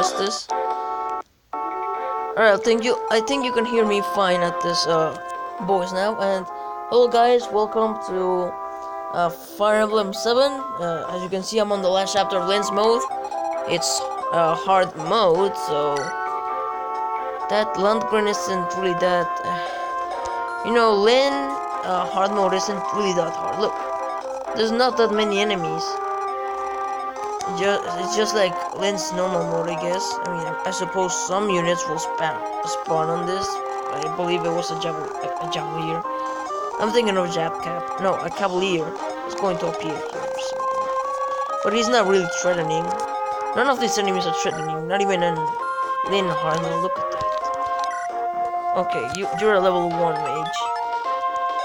justice. Alright, I think you can hear me fine at this voice now. And hello guys, welcome to Fire Emblem 7. As you can see, I'm on the last chapter of Lynn's mode. It's hard mode, so that Landgren isn't really that. Lynn hard mode isn't really that hard. Look, there's not that many enemies. It's just like Lynn's normal mode, I guess. I mean, I suppose some units will spawn on this. I believe it was a Javelier. I'm thinking of Cap. No, a Cavalier is going to appear here or something. But he's not really threatening. None of these enemies are threatening. Not even in Lynn hard mode. Look at that. Okay, you're a level 1 mage.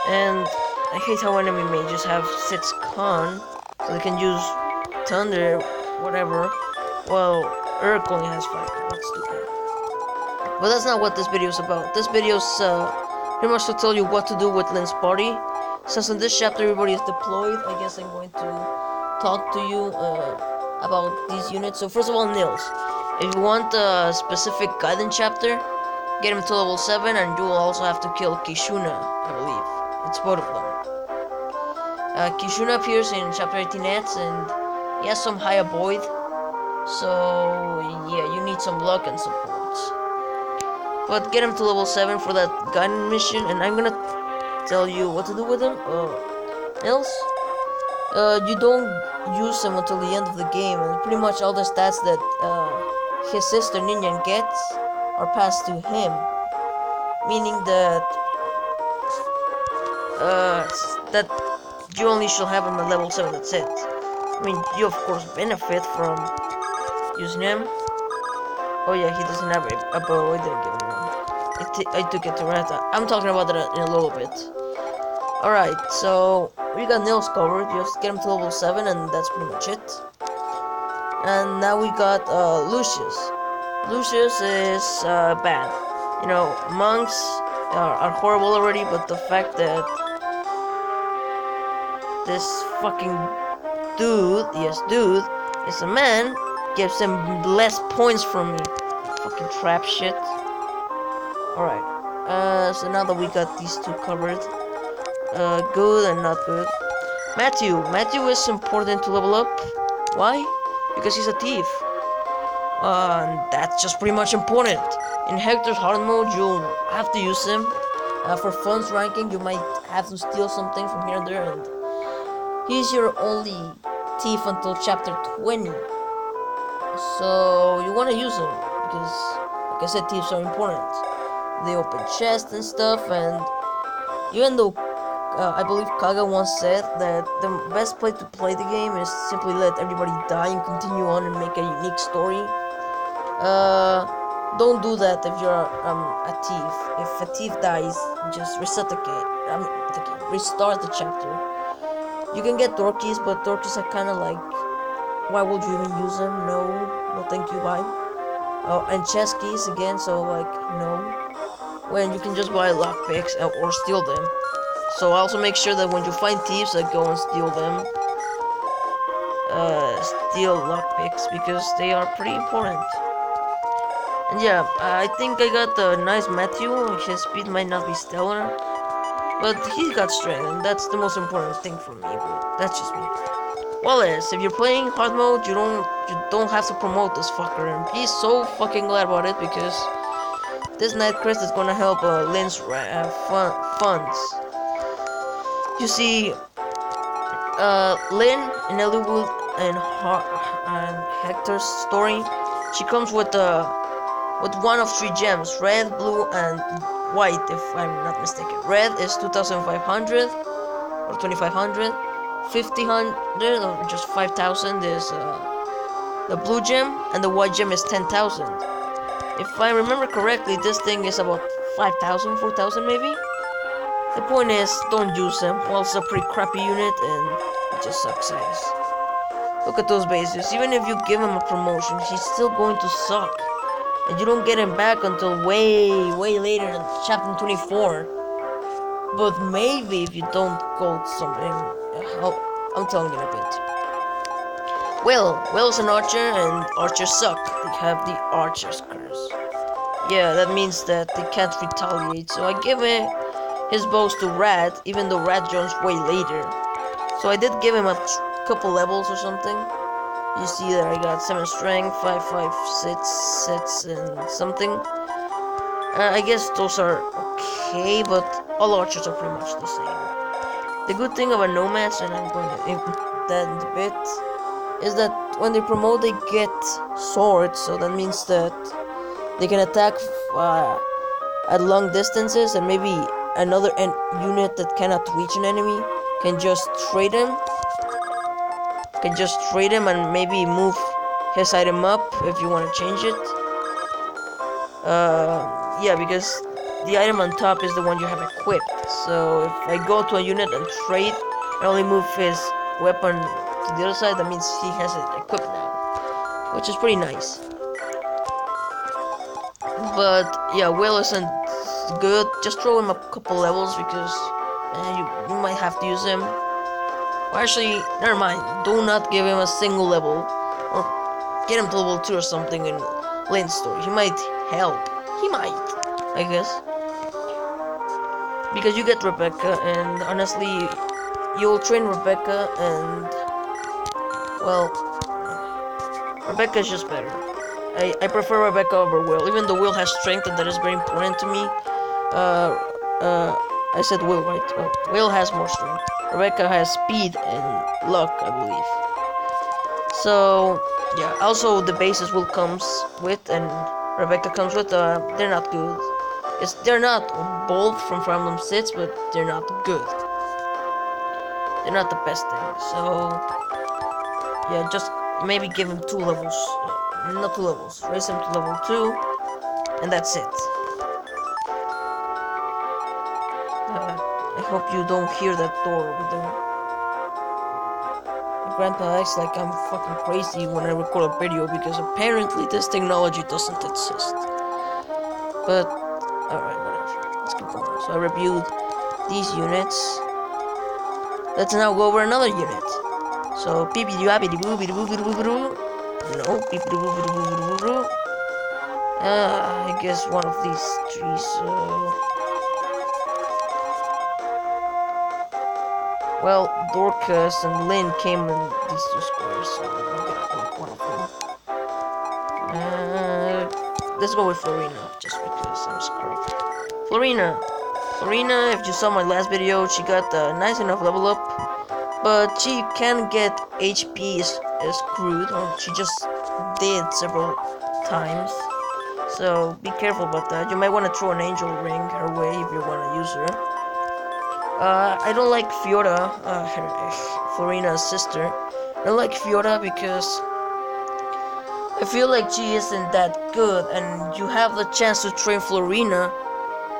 And I hate how enemy mages have 6 con, so they can use Thunder, whatever. Well, Urk only has 5. That's stupid. But that's not what this video is about. This video is pretty much to tell you what to do with Lynn's party. Since in this chapter everybody is deployed, I guess I'm going to talk to you about these units. So first of all, Nils. If you want a specific guidance chapter, get him to level 7, and you will also have to kill Kishuna, I believe. It's both of them. Kishuna appears in chapter 18X, and he has some higher void. So yeah, you need some luck and support. But get him to level 7 for that guidance mission, and I'm gonna tell you what to do with him. Nils, you don't use him until the end of the game, and pretty much all the stats that his sister Ninja gets are passed to him, meaning that that you only shall have him at level 7. That's it. I mean, you of course benefit from using him. Oh yeah, he doesn't have a bow. I didn't give him one. I took it to Rata. I'm talking about that in a little bit. Alright, so we got Nils covered. Just get him to level 7, and that's pretty much it. And now we got Lucius. Lucius is bad. Monks are horrible already, but the fact that this fucking dude is a man gives him less points from me. Fucking trap shit. Alright. So now that we got these two covered, good and not good. Matthew is important to level up. Why? Because he's a thief. And that's just pretty much important. In Hector's hard mode, you'll have to use him. For funds ranking, you might have to steal something from here and there, and he's your only thief until chapter 20. So you want to use him because, like I said, thieves are important. They open chests and stuff, and even though I believe Kaga once said that the best way to play the game is simply let everybody die and continue on and make a unique story. Don't do that if you're a thief. If a thief dies, just reset the game. Restart the chapter. You can get Dorkies, but Dorkies are kind of like, why would you even use them? No thank you, bye. And chest keys again, so like, no. When you can just buy lockpicks or steal them. So also make sure that when you find thieves, go and steal them. Steal lockpicks, because they are pretty important. And yeah, I think I got a nice Matthew. His speed might not be stellar, but he got strength, and that's the most important thing for me. But that's just me. Wallace, if you're playing hard mode, you don't have to promote this fucker, and he's so fucking glad about it, because this Night Crest is gonna help Lynn's funds. You see, Lynn in Ellwood and Hector's story, she comes with one of 3 gems: red, blue, and white, if I'm not mistaken. Red is 2,500 or 2,500. 1,500 or just 5,000 is the blue gem, and the white gem is 10,000. If I remember correctly, this thing is about 5,000, 4,000 maybe. The point is, don't use him. Well, it's a pretty crappy unit, and it just sucks ass. Look at those bases. Even if you give him a promotion, he's still going to suck. And you don't get him back until way later in chapter 24. But maybe if you don't gold something, I'm telling you in a bit. Will's an archer, and archers suck. They have the archer's curse. Yeah, that means that they can't retaliate. So I give his bows to Rat, even though Rat joins way later. So I did give him a couple levels or something. You see that I got 7 strength, 5, 6, and something. I guess those are okay, but all archers are pretty much the same. The good thing about nomads, and I'm going to implement that in a bit, is that when they promote, they get swords. So that means that they can attack at long distances, and maybe another unit that cannot reach an enemy can just trade him. And maybe move his item up if you want to change it. Yeah, because the item on top is the one you have equipped. So if I go to a unit and trade, and only move his weapon to the other side, that means he has it equipped now, which is pretty nice. But yeah, Will isn't good. Just throw him a couple levels because you might have to use him. Or actually, never mind. Do not give him a single level, or get him to level 2 or something in Lynn's story. He might help. He might, I guess. Because you get Rebecca, and honestly, you'll train Rebecca, and well, Rebecca's just better. I prefer Rebecca over Will, even though Will has strength, and that is very important to me. I said Will, right? Well, Will has more strength. Rebecca has speed and luck, I believe. So, yeah, also the bases Will comes with, and Rebecca comes with, they're not good. They're not bold from Fire Emblem 6, but they're not good. They're not the best thing, so yeah, just maybe give him 2 levels. Not 2 levels. Raise him to level 2, and that's it. I hope you don't hear that door over there. My grandpa acts like I'm fucking crazy when I record a video because apparently this technology doesn't exist. But, alright, whatever. Let's keep going. So I reviewed these units. Let's now go over another unit. So, beep-a-doo-boo-boo-boo-boo. No, beep-a-doo-boo-boo-boo-boo. I guess one of these trees, well, Dorcas and Lynn came in these 2 squares, so I'm gonna pick one of them. Let's go with Florina, just because I'm screwed. Florina, if you saw my last video, she got a nice enough level up, but she can get HP screwed, or she just did several times. So be careful about that. You might want to throw an angel ring her way if you want to use her. I don't like Fiora, Florina's sister. I don't like Fiora because I feel like she isn't that good, and you have the chance to train Florina,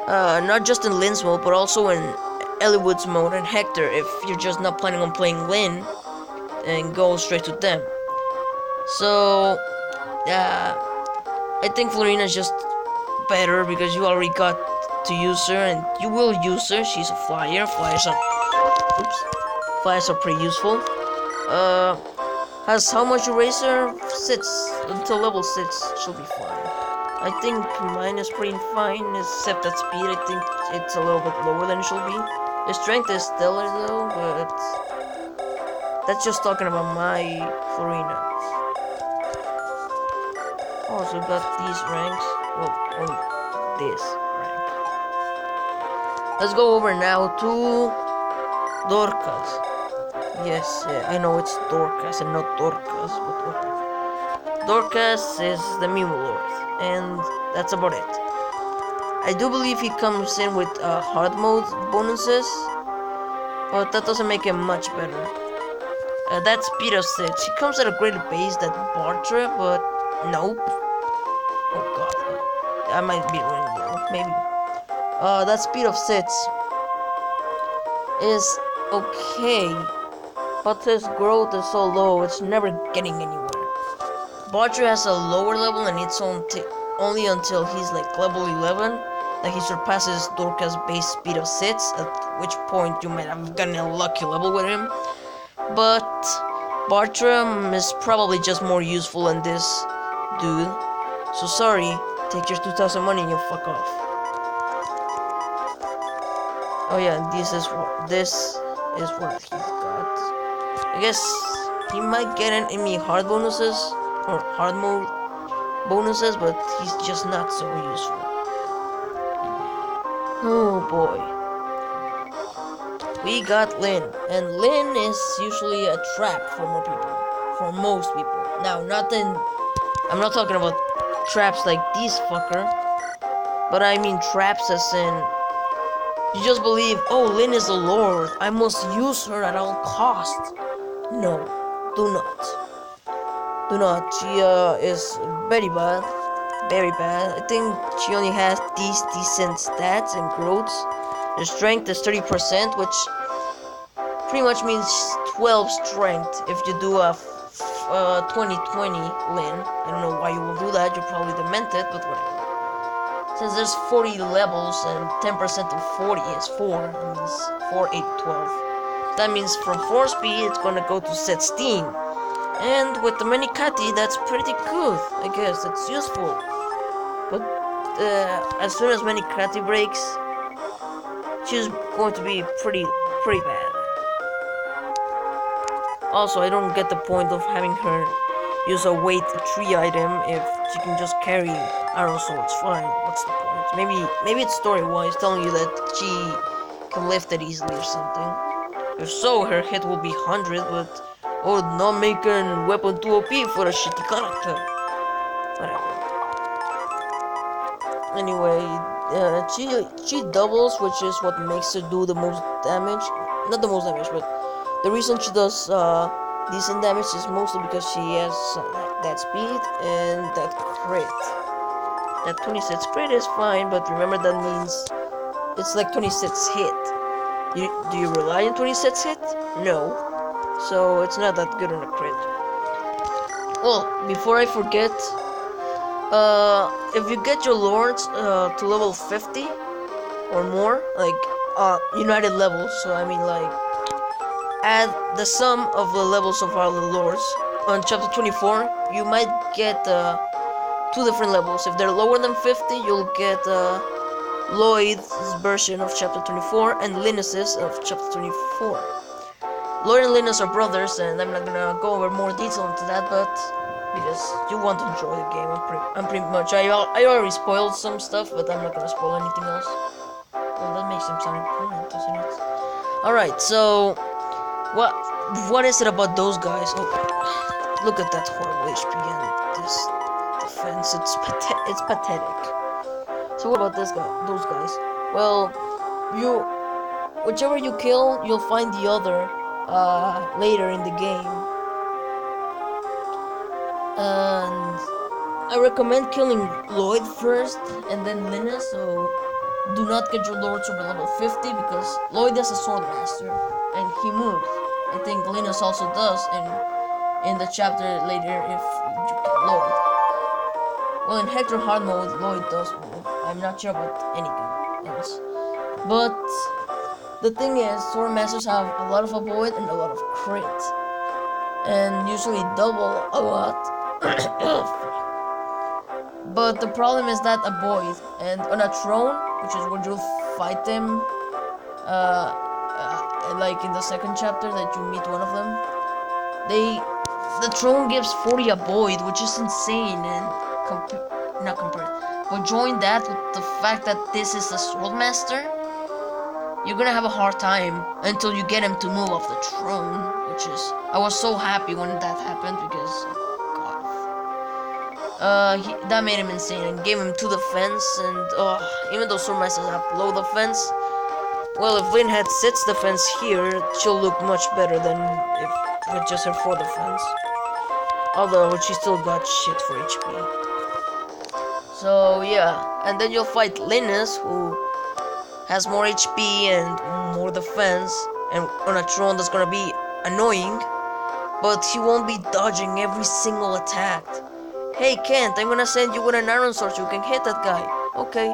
not just in Lynn's mode, but also in Eliwood's mode and Hector, if you're just not planning on playing Lynn, and go straight to them. So, I think Florina's just better because you already got to use her, and you will use her. She's a flyer. Flyers are pretty useful. Has how much you raise her? 6 until level 6. She'll be fine. I think mine is pretty fine, except that speed. I think it's a little bit lower than it should be. The strength is stellar though, but that's just talking about my Florina. Also got these ranks. Well, only this rank. Let's go over now to Dorcas. Yes, I know it's Dorcas and not Dorcas, but whatever. Dorcas is the Mimo Lord, and that's about it. I do believe he comes in with hard mode bonuses, but that doesn't make him much better. That's Peter 6. He comes at a greater base than Bartra, but nope. Oh god, I might be wrong, maybe. That speed of 6 is okay, but his growth is so low, it's never getting anywhere. Bartra has a lower level, and it's only until he's like level 11 that he surpasses Dorcas' base speed of 6, at which point you might have gotten a lucky level with him. But Bartram is probably just more useful than this dude. So sorry, take your 2,000 money and you fuck off. Oh yeah, this is what he got. I guess he might get enemy hard bonuses or hard mode bonuses, but he's just not so useful. Oh boy. We got Lynn, and Lynn is usually a trap for more people, for most people. Now, I'm not talking about traps like this fucker, but I mean traps as in, you just believe, oh, Lynn is a lord, I must use her at all costs. No, do not. Do not. She is very bad. Very bad. I think she only has these decent stats and growths. The strength is 30%, which pretty much means 12 strength if you do a 2020 Lin. I don't know why you will do that, you're probably demented, but whatever. Since there's 40 levels and 10% of 40 is 4, that means 4, 8, 12. That means from 4 speed it's gonna go to 16. And with the many Kati, that's pretty good, I guess, it's useful. But as soon as many Kati breaks, she's going to be pretty bad. Also, I don't get the point of having her use a weight 3 item if she can just carry arrow swords fine. What's the point? Maybe it's story-wise telling you that she can lift it easily or something. If so, her hit will be 100, but oh, not making weapon too OP for a shitty character. Whatever. Anyway, she doubles, which is what makes her do the most damage. Not the most damage, but the reason she does decent damage is mostly because she has that speed and that crit. That 26 crit is fine, but remember that means it's like 26 hit. Do you rely on 26 hit? No. So it's not that good on a crit. Well, before I forget, if you get your lords to level 50 or more, like united levels, so I mean like add the sum of the levels of all the lords on chapter 24, you might get 2 different levels. If they're lower than 50, you'll get Lloyd's version of chapter 24 and Linus's of chapter 24. Lloyd and Linus are brothers, and I'm not gonna go over more detail into that, but because you want to enjoy the game, I'm pretty much. I already spoiled some stuff, but I'm not gonna spoil anything else. Well, that makes him sound important, doesn't it? All right, so what is it about those guys? Oh, look at that horrible HP and this defense. It's pathetic. So what about those guys? Well, whichever you kill, you'll find the other later in the game. And I recommend killing Lloyd first and then Linus, so do not get your lords over level 50 because Lloyd is a sword master and he moves. I think Linus also does in the chapter later if you kill Lloyd. Well, in Hector hard mode, Lloyd does move. I'm not sure about anything else. But the thing is, sword masters have a lot of avoid and a lot of crit. And usually double a lot. But the problem is that avoid. And on a throne, which is where you'll fight them, like in the second chapter that you meet one of them, the throne gives 40 avoid, which is insane, and not compared. But join that with the fact that this is a swordmaster, you're gonna have a hard time until you get him to move off the throne, which is, I was so happy when that happened because, God. That made him insane and gave him 2 defense, and even though swordmasters have low defense, well, if Lynn had 6 defense here, she'll look much better than if with just her 4 defense. Although she still got shit for HP. So yeah, and then you'll fight Linus, who has more HP and more defense, and on a throne that's gonna be annoying, but he won't be dodging every single attack. Hey Kent, I'm gonna send you with an iron sword so you can hit that guy. Okay.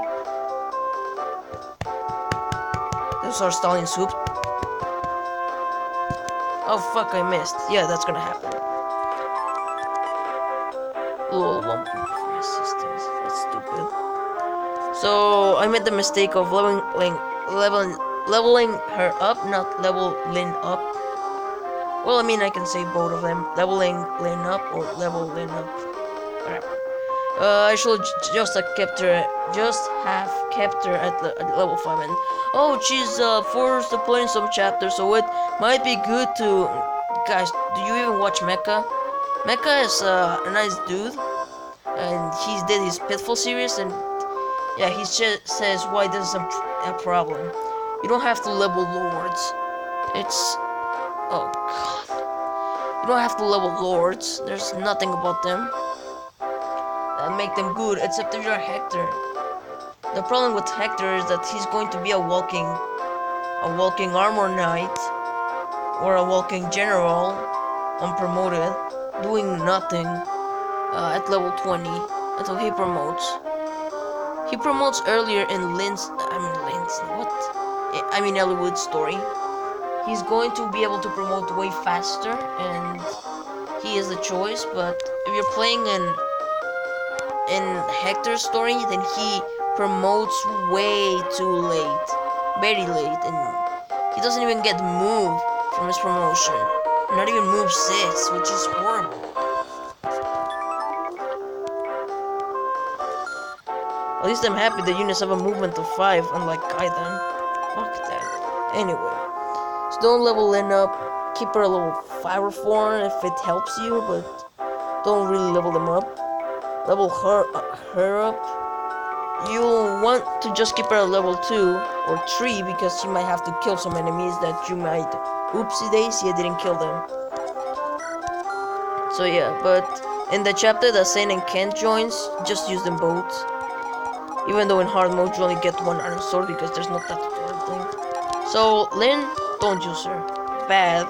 This is our Stalin soup. Oh fuck, I missed. Yeah, that's gonna happen. Lol, 1 for assistance. That's stupid. So I made the mistake of leveling her up, not leveling up. Well, I mean, I can say both of them. Leveling Lynn up or level Lynn up. Whatever. I should just have kept her at level 5. And oh, she's forced to play in some chapters, so it might be good to. Guys, do you even watch Mecha? Mecha is a nice dude, and he did his Pitfall series, and yeah, he just says why this is a problem. You don't have to level lords. It's oh god. You don't have to level lords. There's nothing about them that make them good, except if you're Hector. The problem with Hector is that he's going to be a walking armor knight or a walking general, unpromoted, doing nothing at level 20 until he promotes. He promotes earlier in Ellwood's story. He's going to be able to promote way faster, and he is the choice. But if you're playing in Hector's story, then he promotes way too late, very late, and he doesn't even get moved from his promotion. Not even move 6, which is horrible. At least I'm happy the units have a movement of 5, unlike Kaidan. Fuck that. Anyway, so don't level Lynn up. Keep her a level 5 or 4 if it helps you, but don't really level them up. Level her up. You'll want to just keep her at level 2 or 3 because you might have to kill some enemies that you might. Oopsie daisy, I didn't kill them. So yeah, but in the chapter that Saint and Kent joins, just use them both. Even though in hard mode you only get 1 iron sword because there's not that tutorial thing. So Lynn, don't use her. Bad.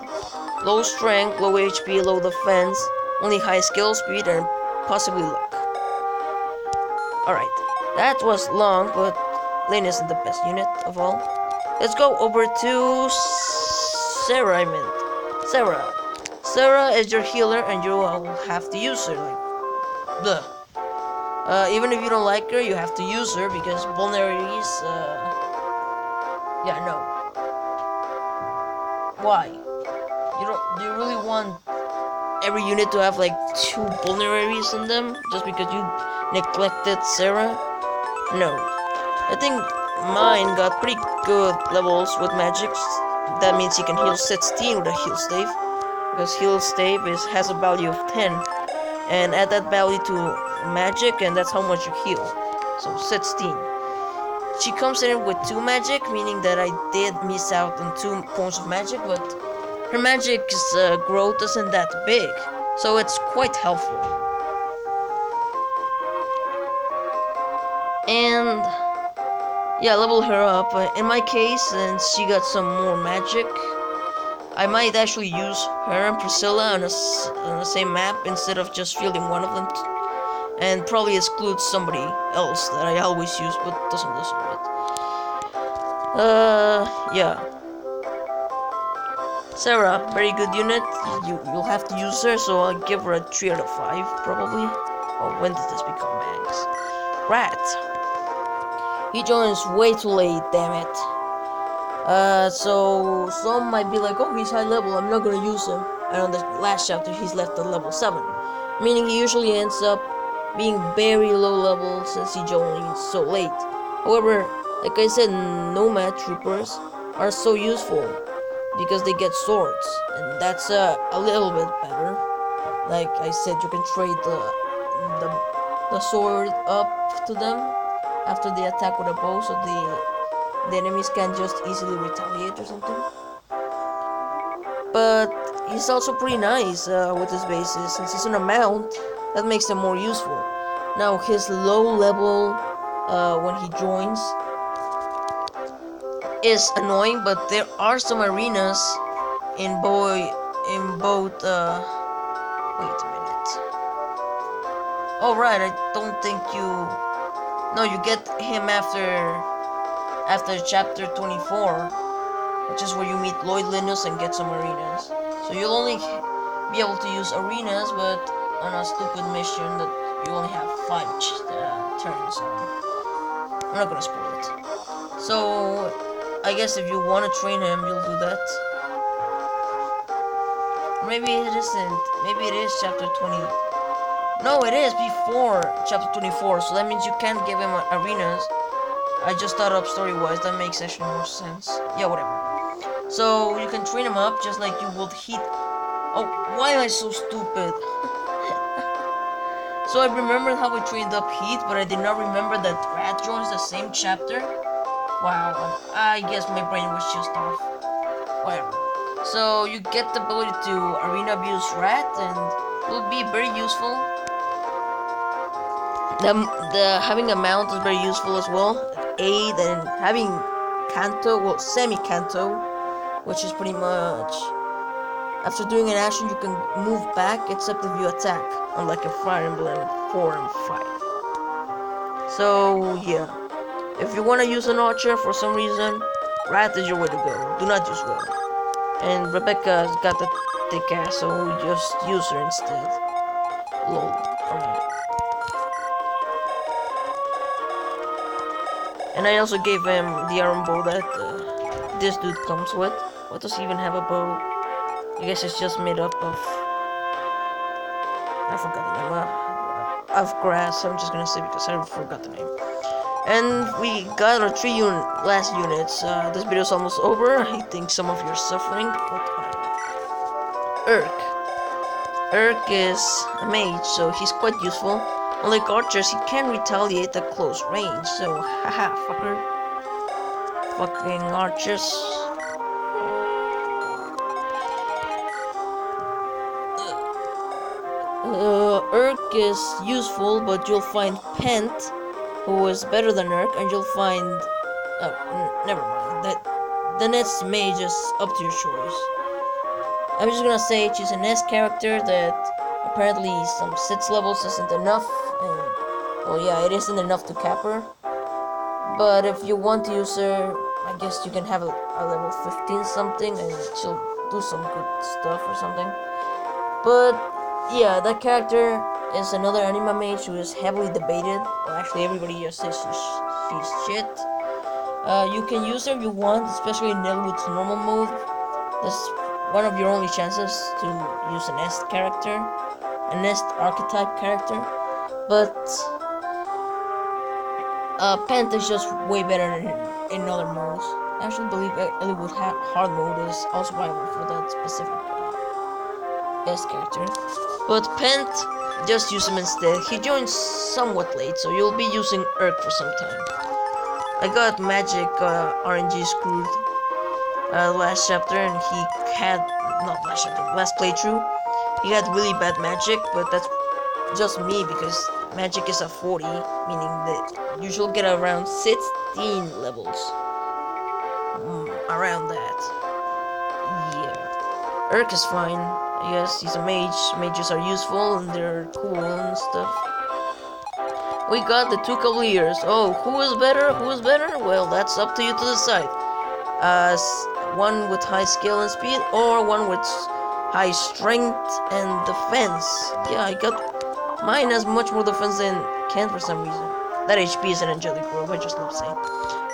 Low strength, low HP, low defense, only high skill speed, and possibly luck. Alright, that was long, but Lynn isn't the best unit of all. Let's go over to Sarah, Sarah is your healer, and you will have to use her. Like, bleh. Even if you don't like her, you have to use her because vulnerabilities. Yeah, no. Why? Do you really want every unit to have like 2 vulnerabilities in them just because you neglected Sarah? No. I think mine got pretty good levels with magics. That means he can heal 16 with a heal stave, because heal stave has a value of 10, and add that value to magic, and that's how much you heal. So 16. She comes in with 2 magic, meaning that I did miss out on 2 points of magic, but her magic's growth isn't that big, so it's quite helpful. And yeah, level her up. In my case, since she got some more magic, I might actually use her and Priscilla on the same map instead of just fielding one of them, and probably exclude somebody else that I always use but doesn't listen to it. Yeah. Sarah, very good unit. You'll have to use her, so I'll give her a 3 out of 5 probably. Oh, when did this become max? Rat. He joins way too late, damn it. So some might be like, oh, he's high level, I'm not gonna use him. And on the last chapter, he's left at level 7. Meaning he usually ends up being very low level since he joins so late. However, like I said, nomad troopers are so useful because they get swords, and that's a little bit better. Like I said, you can trade the sword up to them after they attack with a bow, so the enemies can just easily retaliate or something. But he's also pretty nice with his bases, since he's on a mount. That makes him more useful. Now his low level when he joins is annoying, but there are some arenas in both. Wait a minute. Oh right, I don't think you. No, you get him after chapter 24, which is where you meet Lloyd Linus and get some arenas. So So you'll only be able to use arenas, but on a stupid mission that you only have 5 turns on. I'm not gonna spoil it. So I guess if you want to train him, you'll do that. Maybe it isn't. Maybe it is chapter 20. No, it is before chapter 24. So that means you can't give him arenas. I just thought up story-wise. That makes actually more sense. Yeah, whatever. So you can train him up just like you would heat. Oh, why am I so stupid? So I remembered how we trained up Heat, but I did not remember that Rat joins the same chapter. Wow, I guess my brain was just off. Whatever. So you get the ability to arena abuse Rat, and it will be very useful. The having a mount is very useful as well. Aid and having Kanto, well, semi-Kanto, which is pretty much after doing an action you can move back except if you attack, unlike a Fire Emblem 4 and 5. So yeah, if you want to use an archer for some reason, Rat is your way to go. Do not use Will. And Rebecca's got the thick ass, so just use her instead. Lol. Alright. And I also gave him the iron bow that this dude comes with. What does he even have a bow? I guess it's just made up of... I forgot the name. Of grass, I'm just gonna say because I forgot the name. And we got our 3 last units. This video is almost over. I think some of you are suffering, but whatever. Urk is a mage, so he's quite useful. Unlike archers, he can retaliate at close range, so haha, fucker. Fucking archers. Urk is useful, but you'll find Pent, who is better than Urk, and you'll find... Oh, never mind. The next mage is up to your choice. I'm just gonna say she's an S character that apparently some 6 levels isn't enough, and... Well, yeah, it isn't enough to cap her. But if you want to use her, I guess you can have a level 15 something, and she'll do some good stuff or something. But... yeah, that character is another anime mage who is heavily debated. Well, actually, everybody just says she's shit. You can use her if you want, especially in Nelwood's normal mode. That's one of your only chances to use an Est character, an Est archetype character. But Pent is just way better in other modes. I actually believe Nelwood hard mode is also viable for that specific Est character. But Pent, just use him instead. He joins somewhat late, so you'll be using Urk for some time. I got magic RNG screwed last chapter, and he had, not last chapter, last playthrough. He had really bad magic, but that's just me because magic is a 40, meaning that you should get around 16 levels. Around that. Yeah. Urk is fine. Yes, he's a mage. Mages are useful and they're cool and stuff. We got the 2 Cavaliers. Oh, who is better? Who is better? Well, that's up to you to decide. One with high skill and speed, or one with high strength and defense. Yeah, I got mine has much more defense than Ken for some reason. That HP is an angelic grove, I just love saying.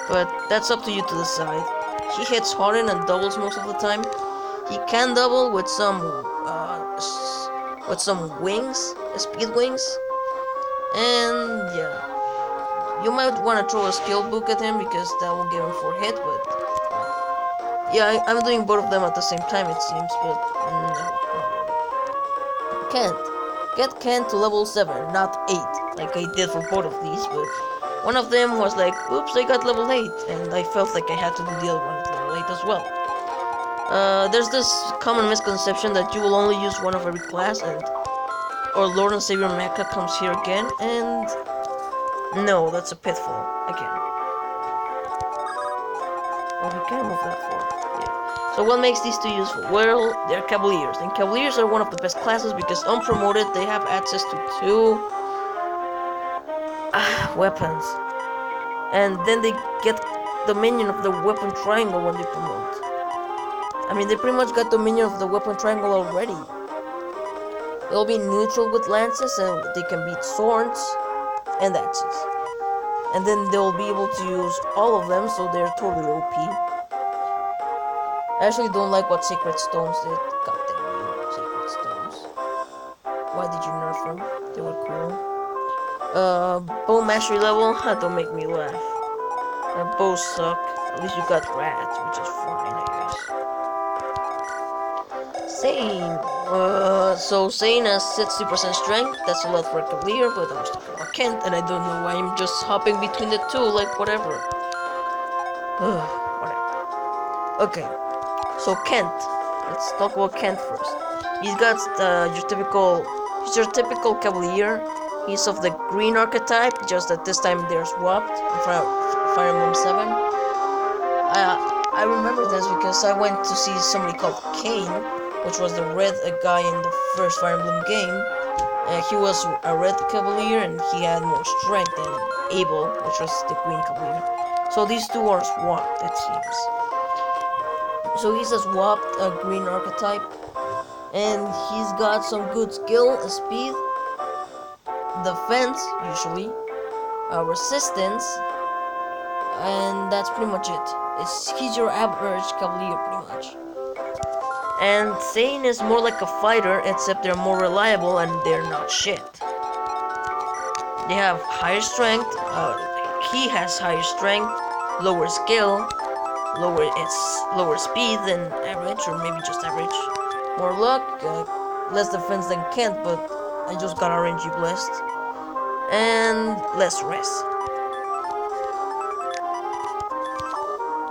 But that's up to you to decide. He hits harder and doubles most of the time. He can double with some wings, speed wings, and yeah, you might want to throw a skill book at him because that will give him 4 hit. But yeah, I'm doing both of them at the same time it seems. But no, Kent, get Kent to level 7, not 8, like I did for both of these. But one of them was like, oops, I got level 8, and I felt like I had to do the other one at level 8 as well. There's this common misconception that you will only use one of every class, and or Lord and Savior Mecha comes here again, and no, that's a pitfall again. Oh, we can move that forward. Yeah. So what makes these 2 useful? Well, they're Cavaliers, and Cavaliers are one of the best classes because unpromoted they have access to 2 weapons, and then they get the minion of the weapon triangle when they promote. I mean, they pretty much got dominion of the weapon triangle already. They'll be neutral with lances, and they can beat swords and axes. And then they'll be able to use all of them, so they're totally OP. I actually don't like what Sacred Stones did. God damn you, Sacred Stones. Why did you nerf them? They were cool. Bow mastery level? Don't make me laugh. Bows suck. At least you got rats, which is fine, I guess. Same. So Sane has 60% strength. That's a lot for a Cavalier, but I was talking about Kent, and I don't know why I'm just hopping between the two, like whatever. Whatever. Okay. So Kent. Let's talk about Kent first. He's got he's your typical Cavalier. He's of the green archetype, just that this time they're swapped in Fire Emblem 7. I remember this because I went to see somebody called Kane, which was the red guy in the first Fire Emblem game. He was a red Cavalier and he had more strength than Abel, which was the green Cavalier. So these two are swapped, it seems. So he's a swapped green archetype, and he's got some good skill, speed, defense, usually, resistance, and that's pretty much it. He's your average Cavalier, pretty much. And Sane is more like a fighter, except they're more reliable and they're not shit. They have higher strength, he has higher strength, lower skill, lower speed than average, or maybe just average. More luck, less defense than Kent, but I just got RNG blessed. And less rest.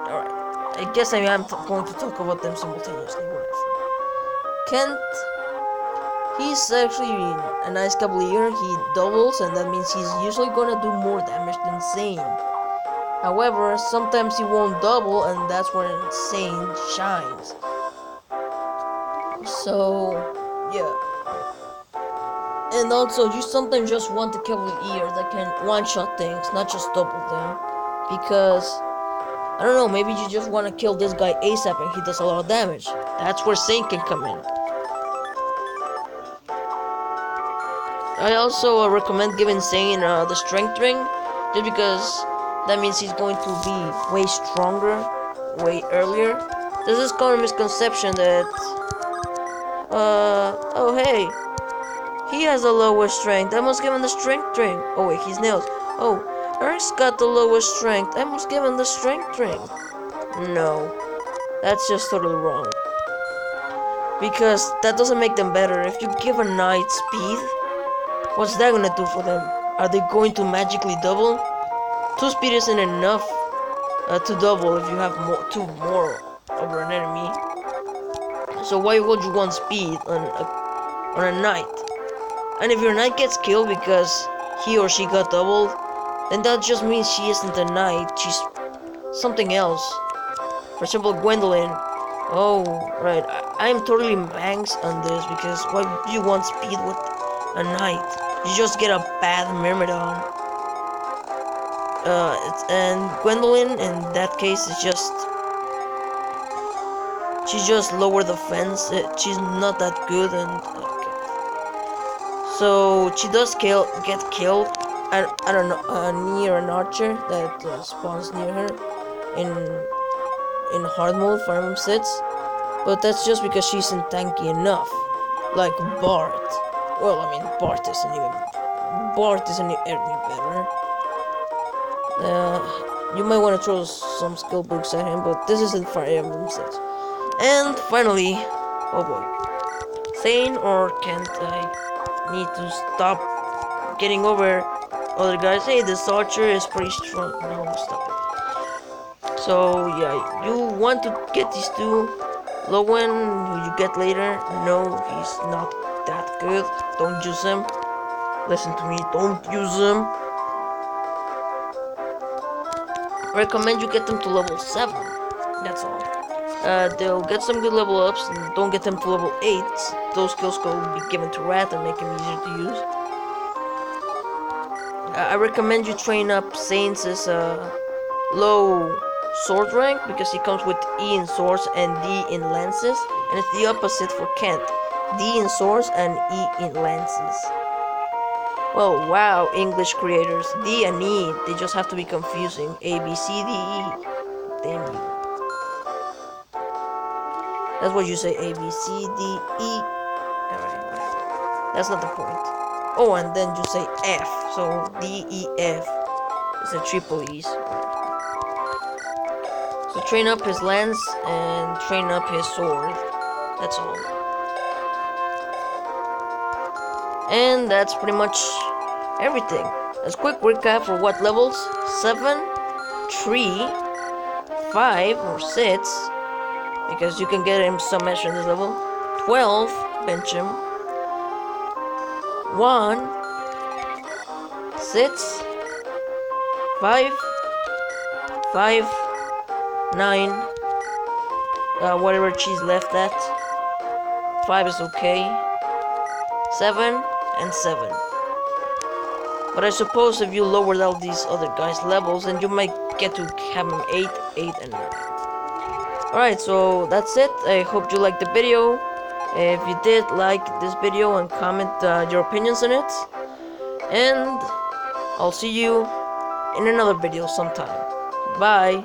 Alright, I guess I am going to talk about them simultaneously, whatever. Kent, he's actually a nice Cavalier. He doubles, and that means he's usually gonna do more damage than Sane. However, sometimes he won't double, and that's when Sane shines. So, yeah. And also, you sometimes just want the Cavalier that can one-shot things, not just double them. Because, I don't know, maybe you just want to kill this guy ASAP and he does a lot of damage. That's where Sane can come in. I also recommend giving Sane the strength ring, just because that means he's going to be way stronger, way earlier. There's this common misconception that, oh hey, he has the lowest strength, I must give him the strength ring. Oh wait, he's nails. Oh, Eric's got the lowest strength, I must give him the strength ring. No, that's just totally wrong. Because that doesn't make them better. If you give a knight speed, what's that gonna do for them? Are they going to magically double? 2 speed isn't enough to double if you have two more over an enemy. So why would you want speed on a knight? And if your knight gets killed because he or she got doubled, then that just means she isn't a knight, she's something else. For example, Gwendolyn. Oh, right, I am totally manx on this, because why would you want speed with a knight? You just get a bad Myrmidon. And Gwendolyn, in that case, is just... she's just lower defense. She's not that good, and... okay. So, she does get killed. I don't know, near an archer that spawns near her in hard mode, Fire Emblem 6. But that's just because she isn't tanky enough. Like Bart. Well, I mean, Bart isn't any better. You might want to throw some skill books at him, but this isn't Fire Emblem 6. And finally, oh boy, Sane or Kent, I need to stop getting over other guys. Hey, this archer is pretty strong. No, stop it. So yeah, you want to get these two. Lowen, who you get later, no, he's not that good. Don't use him. Listen to me, don't use him. I recommend you get them to level 7. That's all. They'll get some good level ups, and don't get them to level 8. Those skills will be given to Rat and make him easier to use. I recommend you train up Saints' low sword rank because he comes with E in swords and D in lances, and it's the opposite for Kent. D in swords and E in lances. Well, wow, English creators. D and E, they just have to be confusing. A, B, C, D, E. Damn you. That's what you say, A, B, C, D, E. Alright, whatever. That's not the point. Oh, and then you say F. So, D, E, F. It's a triple E's. So train up his lance and train up his sword. That's all. And that's pretty much everything. As quick recap for what levels: 7, 3, 5 or 6, because you can get him some extra in this level. 12, bench him. 1, 6, 5, 5, 9, whatever cheese left at. 5 is okay. 7 and 7. But I suppose if you lowered all these other guys' levels, then you might get to have them 8, 8, and 9. Alright, so that's it. I hope you liked the video. If you did, like this video and comment your opinions on it. And I'll see you in another video sometime. Bye.